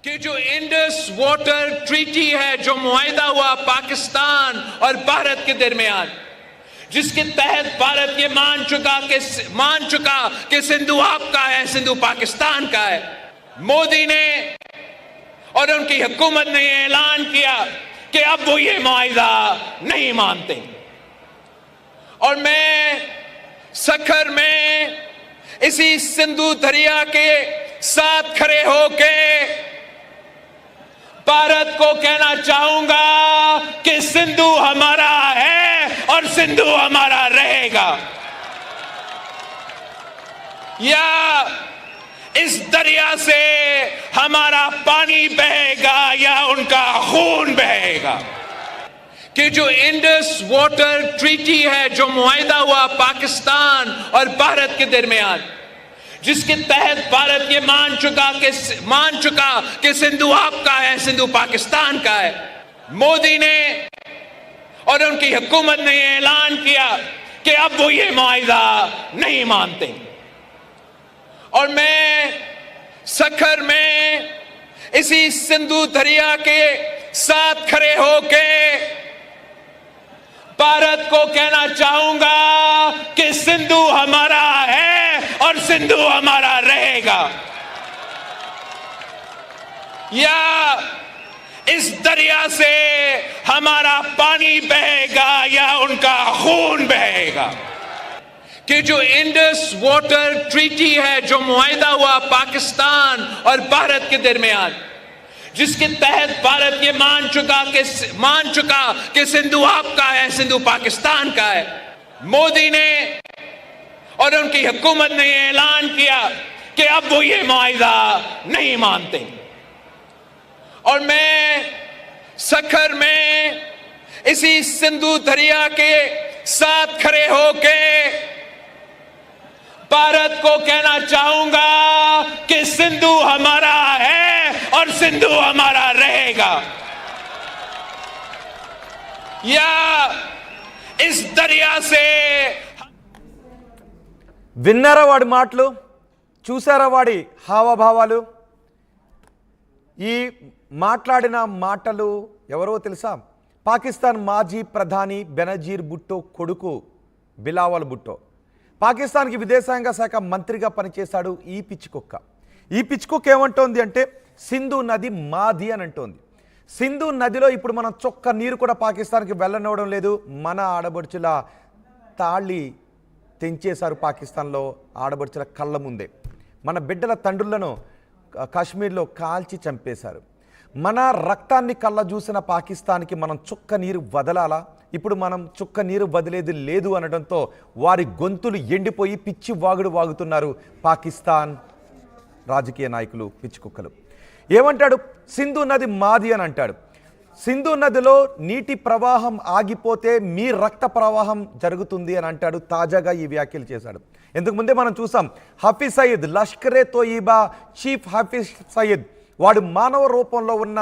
कि जो Indus water treaty है, जो मुआहिदा हुआ पाकिस्तान और भारत के दरमियान, जिसके तहत भारत ये मान चुका कि सिंधु आपका है, सिंधु पाकिस्तान का है। मोदी ने और उनकी हुकूमत ने ऐलान किया कि अब वो ये मुआहिदा नहीं मानते। और मैं सखर में इसी सिंधु दरिया के साथ खड़े होके भारत को कहना चाहूंगा कि सिंधु हमारा है और सिंधु हमारा रहेगा। या इस दरिया से हमारा पानी बहेगा या उनका खून बहेगा। कि जो इंडस वाटर ट्रीटी है, जो मुआहिदा हुआ पाकिस्तान और भारत के दरमियान, जिसके तहत भारत ये मान चुका कि सिंधु आपका है, सिंधु पाकिस्तान का है। मोदी ने और उनकी हुकूमत ने ऐलान किया कि अब वो ये मुआहिदा नहीं मानते। और मैं सखर में इसी सिंधु दरिया के साथ खड़े होके भारत को कहना चाहूंगा कि सिंधु हमारा है और सिंधु हमारा रहेगा। या इस दरिया से हमारा पानी बहेगा या उनका खून बहेगा। कि जो इंडस वाटर ट्रीटी है, जो मुआहिदा हुआ पाकिस्तान और भारत के दरमियान, जिसके तहत भारत ये मान चुका कि सिंधु आपका है, सिंधु पाकिस्तान का है। मोदी ने और उनकी हुकूमत ने ऐलान किया कि अब वो ये मुआहिदा नहीं मानते। और मैं सखर में इसी सिंधु दरिया के साथ खड़े होके भारत को कहना चाहूंगा कि सिंधु हमारा है और सिंधु हमारा रहेगा। या इस दरिया से విన్నారా వాడి మాటలు, చూసారా వాడి హావభావాలు? ఈ మాట్లాడిన మాటలు ఎవరో తెలుసా? పాకిస్తాన్ మాజీ ప్రధాని బెనజీర్ భుట్టో కొడుకు బిలావల్ భుట్టో. పాకిస్తాన్కి విదేశాంగ శాఖ మంత్రిగా పనిచేశాడు ఈ పిచ్చికుక్క. ఈ పిచ్చికుక్క ఏమంటోంది అంటే సింధు నది మాది అని అంటోంది. సింధు నదిలో ఇప్పుడు మనం చొక్క నీరు కూడా పాకిస్తాన్కి వెళ్ళనివ్వడం లేదు. మన ఆడబడుచుల తాళి తెంచేశారు పాకిస్తాన్లో ఆడబడుచుల కళ్ళ ముందే. మన బిడ్డల తండ్రులను కాశ్మీర్లో కాల్చి చంపేశారు. మన రక్తాన్ని కళ్ళ చూసిన పాకిస్తాన్కి మనం చుక్క నీరు వదలాలా? ఇప్పుడు మనం చుక్క నీరు వదిలేది లేదు అనడంతో వారి గొంతులు ఎండిపోయి పిచ్చి వాగుడు వాగుతున్నారు పాకిస్తాన్ రాజకీయ నాయకులు, పిచ్చి కుక్కలు. ఏమంటాడు? సింధు నది మాది అని అంటాడు. సింధు నదిలో నీటి ప్రవాహం ఆగిపోతే మీ రక్త ప్రవాహం జరుగుతుంది అని అంటాడు. తాజాగా ఈ వ్యాఖ్యలు చేశాడు. ఇంతకు ముందే మనం చూసాం హఫీజ్ సయీద్, లష్కరే తోయిబా చీఫ్ హఫీజ్ సయీద్, వాడు మానవ రూపంలో ఉన్న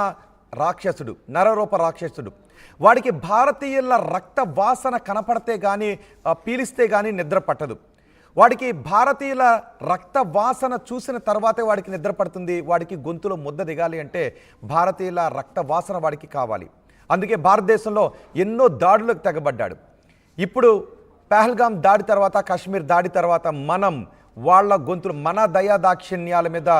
రాక్షసుడు, నరరూప రాక్షసుడు. వాడికి భారతీయుల రక్త వాసన కనపడితే కానీ పీలిస్తే కానీ నిద్ర పట్టదు. వాడికి భారతీయుల రక్త వాసన చూసిన తర్వాతే వాడికి నిద్ర పడుతుంది. వాడికి గొంతులో ముద్ద దిగాలి అంటే భారతీయుల రక్త వాసన వాడికి కావాలి. అందుకే భారతదేశంలో ఎన్నో దాడులకు తెగబడ్డాడు. ఇప్పుడు పహల్గామ్ దాడి తర్వాత, కాశ్మీర్ దాడి తర్వాత మనం వాళ్ళ గొంతులు, మన దయాదాక్షిణ్యాల మీద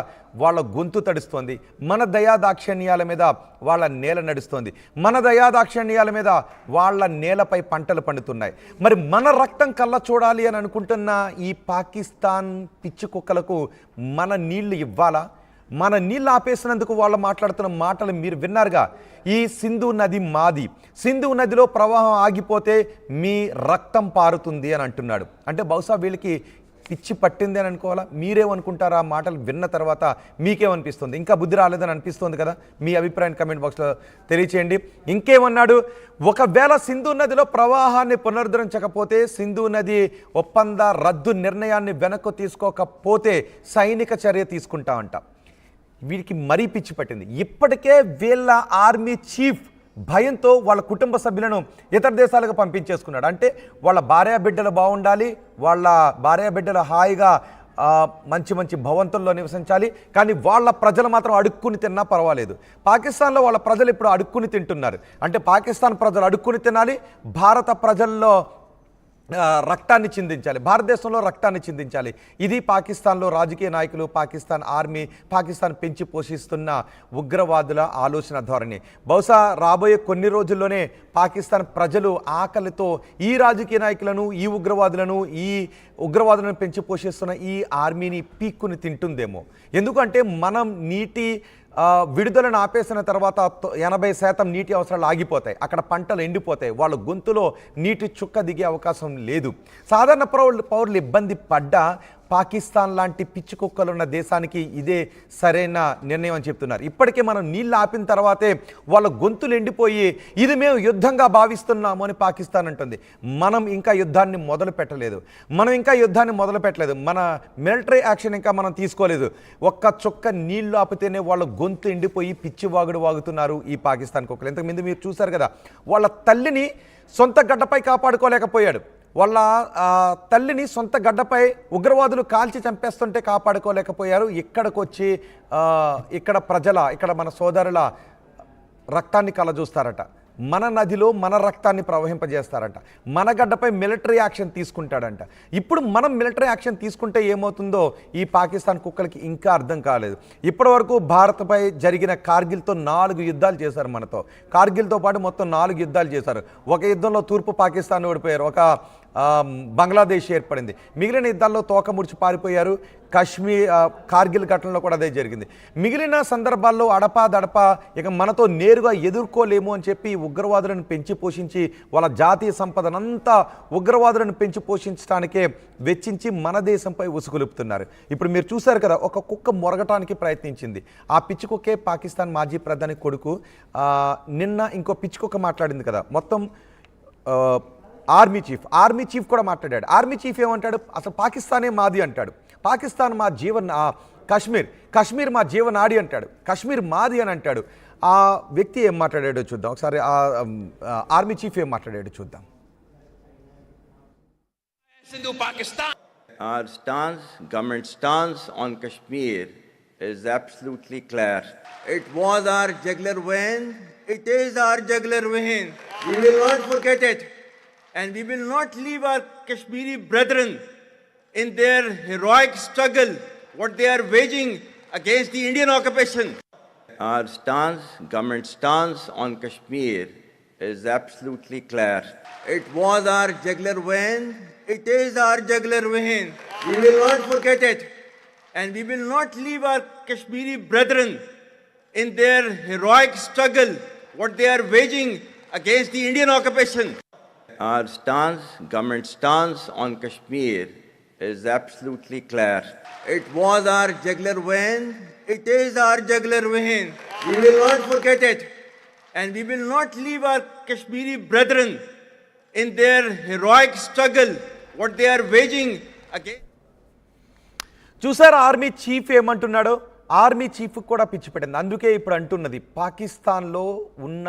వాళ్ళ గొంతు తడుస్తోంది, మన దయాదాక్షిణ్యాల మీద వాళ్ళ నేల నడుస్తోంది, మన దయాదాక్షిణ్యాల మీద వాళ్ళ నేలపై పంటలు పండుతున్నాయి. మరి మన రక్తం కళ్ళ చూడాలి అని అనుకుంటున్న ఈ పాకిస్తాన్ పిచ్చి కుక్కలకు మన నీళ్లు ఇవ్వాలా? మన నీళ్ళు ఆపేసినందుకు వాళ్ళు మాట్లాడుతున్న మాటలు మీరు విన్నారుగా. ఈ సింధు నది మాది, సింధు నదిలో ప్రవాహం ఆగిపోతే మీ రక్తం పారుతుంది అని అంటున్నాడు. అంటే బహుశా వీళ్ళకి పిచ్చి పట్టింది అని అనుకోవాలా? మీరేమనుకుంటారా? ఆ మాటలు విన్న తర్వాత మీకేమనిపిస్తుంది? ఇంకా బుద్ధి రాలేదని అనిపిస్తుంది కదా? మీ అభిప్రాయం కమెంట్ బాక్స్లో తెలియచేయండి. ఇంకేమన్నాడు? ఒకవేళ సింధు నదిలో ప్రవాహాన్ని పునరుద్ధరించకపోతే, సింధు నది ఒప్పంద రద్దు నిర్ణయాన్ని వెనక్కు తీసుకోకపోతే సైనిక చర్య తీసుకుంటామంట. వీరికి మరీ పిచ్చి పట్టింది. ఇప్పటికే వీళ్ళ ఆర్మీ చీఫ్ భయంతో వాళ్ళ కుటుంబ సభ్యులను ఇతర దేశాలకు పంపించేసుకున్నాడు. అంటే వాళ్ళ భార్య బిడ్డలు బాగుండాలి, వాళ్ళ భార్య బిడ్డలు హాయిగా మంచి మంచి భవంతుల్లో నివసించాలి, కానీ వాళ్ళ ప్రజలు మాత్రం అడుక్కుని తిన్నా పర్వాలేదు. పాకిస్తాన్లో వాళ్ళ ప్రజలు ఇప్పుడు అడుక్కుని తింటున్నారు. అంటే పాకిస్తాన్ ప్రజలు అడుక్కుని తినాలి, భారత ప్రజల్లో రక్తాన్ని చిందించాలి, భారతదేశంలో రక్తాన్ని చిందించాలి. ఇది పాకిస్తాన్లో రాజకీయ నాయకులు, పాకిస్తాన్ ఆర్మీ, పాకిస్తాన్ పెంచి పోషిస్తున్న ఉగ్రవాదుల ఆలోచన ధోరణి. బహుశా రాబోయే కొన్ని రోజుల్లోనే పాకిస్తాన్ ప్రజలు ఆకలితో ఈ రాజకీయ నాయకులను, ఈ ఉగ్రవాదులను పెంచి పోషిస్తున్న ఈ ఆర్మీని పీక్కుని తింటుందేమో. ఎందుకంటే మనం నీటి విడుదలను ఆపేసిన తర్వాత 80% నీటి అవసరాలు ఆగిపోతాయి, అక్కడ పంటలు ఎండిపోతాయి, వాళ్ళ గొంతులో నీటి చుక్క దిగే అవకాశం లేదు. సాధారణ పౌరులు ఇబ్బంది పడ్డా పాకిస్తాన్ లాంటి పిచ్చి కుక్కలున్న దేశానికి ఇదే సరైన నిర్ణయం అని చెప్తున్నారు. ఇప్పటికే మనం నీళ్ళు ఆపిన తర్వాతే వాళ్ళ గొంతులు ఎండిపోయి ఇది మేము యుద్ధంగా భావిస్తున్నాము అని పాకిస్తాన్ అంటుంది. మనం ఇంకా యుద్ధాన్ని మొదలు పెట్టలేదు, మన మిలిటరీ యాక్షన్ ఇంకా మనం తీసుకోలేదు. ఒక్క చుక్క నీళ్లు ఆపితేనే వాళ్ళ గొంతు ఎండిపోయి పిచ్చి వాగుడు వాగుతున్నారు ఈ పాకిస్తాన్ కుక్కలు. ఇంతకుముందు మీరు చూశారు కదా, వాళ్ళ తల్లిని సొంత గడ్డపై కాపాడుకోలేకపోయాడు, వాళ్ళ తల్లిని సొంత గడ్డపై ఉగ్రవాదులు కాల్చి చంపేస్తుంటే కాపాడుకోలేకపోయారు. ఇక్కడికి వచ్చి ఇక్కడ మన సోదరుల రక్తాన్ని కలజూస్తారట, మన నదిలో మన రక్తాన్ని ప్రవహింపజేస్తారంట, మన గడ్డపై మిలిటరీ యాక్షన్ తీసుకుంటాడంట. ఇప్పుడు మనం మిలిటరీ యాక్షన్ తీసుకుంటే ఏమవుతుందో ఈ పాకిస్తాన్ కుక్కలకి ఇంకా అర్థం కాలేదు. ఇప్పటి వరకు భారత్పై జరిగిన కార్గిల్తో 4 యుద్ధాలు చేశారు, మనతో కార్గిల్తో పాటు మొత్తం 4 యుద్ధాలు చేశారు. ఒక యుద్ధంలో తూర్పు పాకిస్తాన్ ఓడిపోయారు, ఒక బంగ్లాదేశ్ ఏర్పడింది, మిగిలిన యుద్ధాల్లో తోక ముడిచి పారిపోయారు. కార్గిల్ ఘటనలో కూడా అదే జరిగింది. మిగిలిన సందర్భాల్లో అడపా ఇక మనతో నేరుగా ఎదుర్కోలేము అని చెప్పి ఉగ్రవాదులను పెంచి పోషించి వాళ్ళ జాతీయ సంపదనంతా ఉగ్రవాదులను పెంచి పోషించడానికే వెచ్చించి మన దేశంపై ఉసుగొలుపుతున్నారు. ఇప్పుడు మీరు చూశారు కదా, ఒక కుక్క మొరగటానికి ప్రయత్నించింది. ఆ పిచ్చి కుక్కే పాకిస్తాన్ మాజీ ప్రధాని కొడుకు. నిన్న ఇంకో పిచ్చి కుక్క మాట్లాడింది కదా, మొత్తం ఆర్మీ చీఫ్ కూడా మాట్లాడాడు. ఆర్మీ చీఫ్ ఏమంటాడు, అసలు పాకిస్తానే మాది అంటాడు, పాకిస్తాన్ మా కాశ్మీర్ మా జీవనాడి అంటాడు, కాశ్మీర్ మాది అని అంటాడు. ఆ వ్యక్తి ఏం మాట్లాడాడో చూద్దాం ఒకసారి, ఆర్మీ చీఫ్ ఏం మాట్లాడాడో చూద్దాం. Our government stance on Kashmir is absolutely clear. It was our jugular vein, it is our jugular vein. We will not forget it. And we will not leave our Kashmiri brethren in their heroic struggle, what they are waging against the Indian occupation. Our government stance on Kashmir is absolutely clear. It was our jugular vein, it is our jugular vein. We will not forget it. And we will not leave our Kashmiri brethren in their heroic struggle, what they are waging against the Indian occupation. Our government stance on Kashmir is absolutely clear. It was our jugular vein, it is our jugular vein. We will not forget it. And we will not leave our Kashmiri brethren in their heroic struggle, what they are waging against. చూసారా army chief ఏమంటున్నాడో? Army chief కూడా పిచ్చి పెట్టింది. అందుకే ఇప్పుడు అంటున్నది, పాకిస్తాన్లో ఉన్న